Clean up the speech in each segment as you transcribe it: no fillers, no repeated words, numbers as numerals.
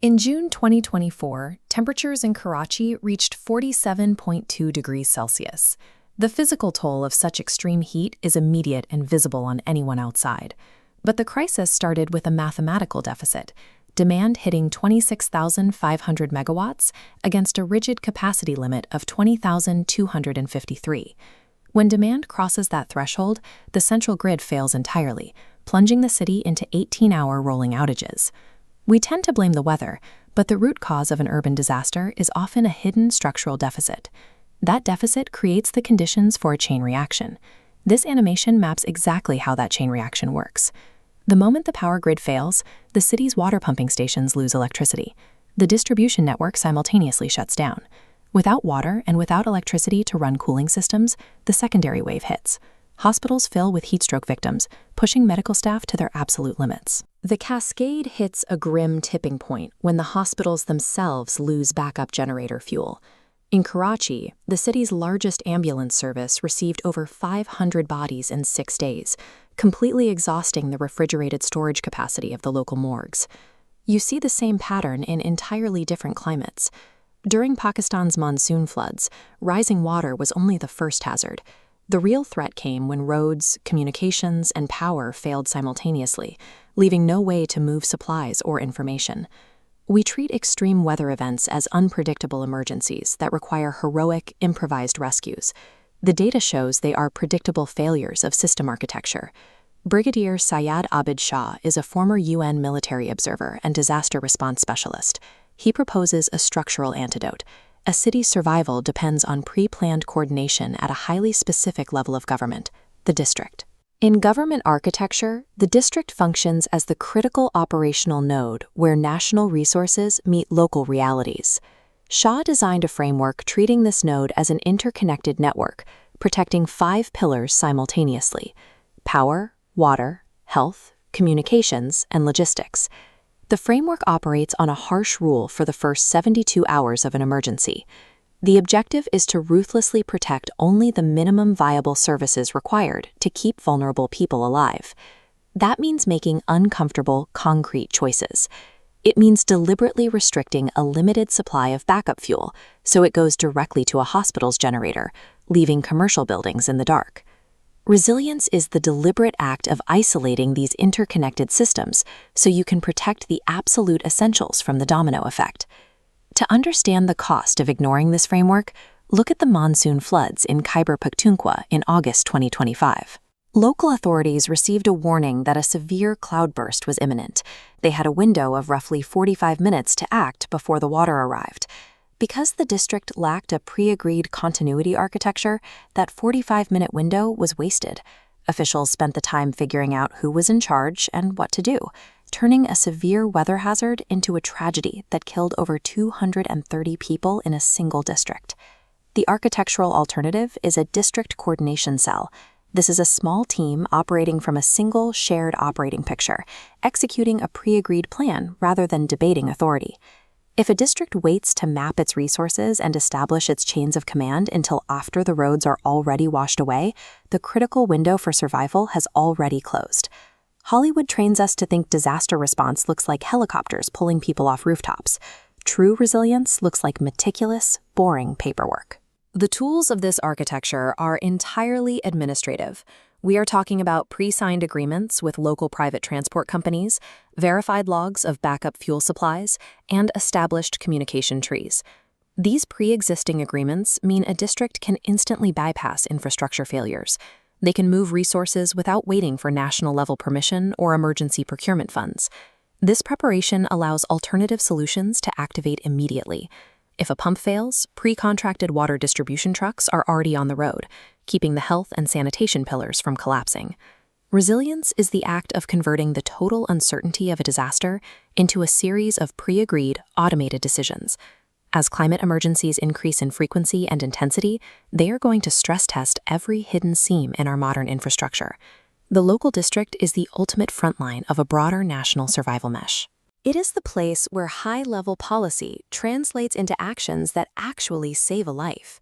In June 2024, temperatures in Karachi reached 47.2 degrees Celsius. The physical toll of such extreme heat is immediate and visible on anyone outside. But the crisis started with a mathematical deficit, demand hitting 26,500 megawatts against a rigid capacity limit of 20,253. When demand crosses that threshold, the central grid fails entirely, plunging the city into 18-hour rolling outages. We tend to blame the weather, but the root cause of an urban disaster is often a hidden structural deficit. That deficit creates the conditions for a chain reaction. This animation maps exactly how that chain reaction works. The moment the power grid fails, the city's water pumping stations lose electricity. The distribution network simultaneously shuts down. Without water and without electricity to run cooling systems, the secondary wave hits. Hospitals fill with heatstroke victims, pushing medical staff to their absolute limits. The cascade hits a grim tipping point when the hospitals themselves lose backup generator fuel. In Karachi, the city's largest ambulance service received over 500 bodies in 6 days, completely exhausting the refrigerated storage capacity of the local morgues. You see the same pattern in entirely different climates. During Pakistan's monsoon floods, rising water was only the first hazard. The real threat came when roads, communications, and power failed simultaneously, leaving no way to move supplies or information. We treat extreme weather events as unpredictable emergencies that require heroic, improvised rescues. The data shows they are predictable failures of system architecture. Brigadier Syed Abid Shah is a former UN military observer and disaster response specialist. He proposes a structural antidote. A city's survival depends on pre-planned coordination at a highly specific level of government, the district. In government architecture, the district functions as the critical operational node where national resources meet local realities. Shah designed a framework treating this node as an interconnected network, protecting 5 pillars simultaneously: power, water, health, communications, and logistics. The framework operates on a harsh rule for the first 72 hours of an emergency. The objective is to ruthlessly protect only the minimum viable services required to keep vulnerable people alive. That means making uncomfortable, concrete choices. It means deliberately restricting a limited supply of backup fuel so it goes directly to a hospital's generator, leaving commercial buildings in the dark. Resilience is the deliberate act of isolating these interconnected systems so you can protect the absolute essentials from the domino effect. To understand the cost of ignoring this framework, look at the monsoon floods in Khyber Pakhtunkhwa in August 2025. Local authorities received a warning that a severe cloudburst was imminent. They had a window of roughly 45 minutes to act before the water arrived. Because the district lacked a pre-agreed continuity architecture, that 45-minute window was wasted. Officials spent the time figuring out who was in charge and what to do, turning a severe weather hazard into a tragedy that killed over 230 people in a single district. The architectural alternative is a district coordination cell. This is a small team operating from a single shared operating picture, executing a pre-agreed plan rather than debating authority. If a district waits to map its resources and establish its chains of command until after the roads are already washed away, the critical window for survival has already closed. Hollywood trains us to think disaster response looks like helicopters pulling people off rooftops. True resilience looks like meticulous, boring paperwork. The tools of this architecture are entirely administrative. We are talking about pre-signed agreements with local private transport companies, verified logs of backup fuel supplies, and established communication trees. These pre-existing agreements mean a district can instantly bypass infrastructure failures. They can move resources without waiting for national-level permission or emergency procurement funds. This preparation allows alternative solutions to activate immediately. If a pump fails, pre-contracted water distribution trucks are already on the road, keeping the health and sanitation pillars from collapsing. Resilience is the act of converting the total uncertainty of a disaster into a series of pre-agreed, automated decisions. As climate emergencies increase in frequency and intensity, they are going to stress test every hidden seam in our modern infrastructure. The local district is the ultimate frontline of a broader national survival mesh. It is the place where high-level policy translates into actions that actually save a life.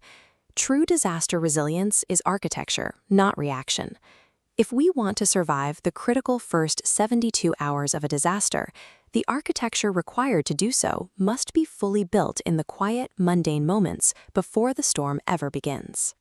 True disaster resilience is architecture, not reaction. If we want to survive the critical first 72 hours of a disaster, the architecture required to do so must be fully built in the quiet, mundane moments before the storm ever begins.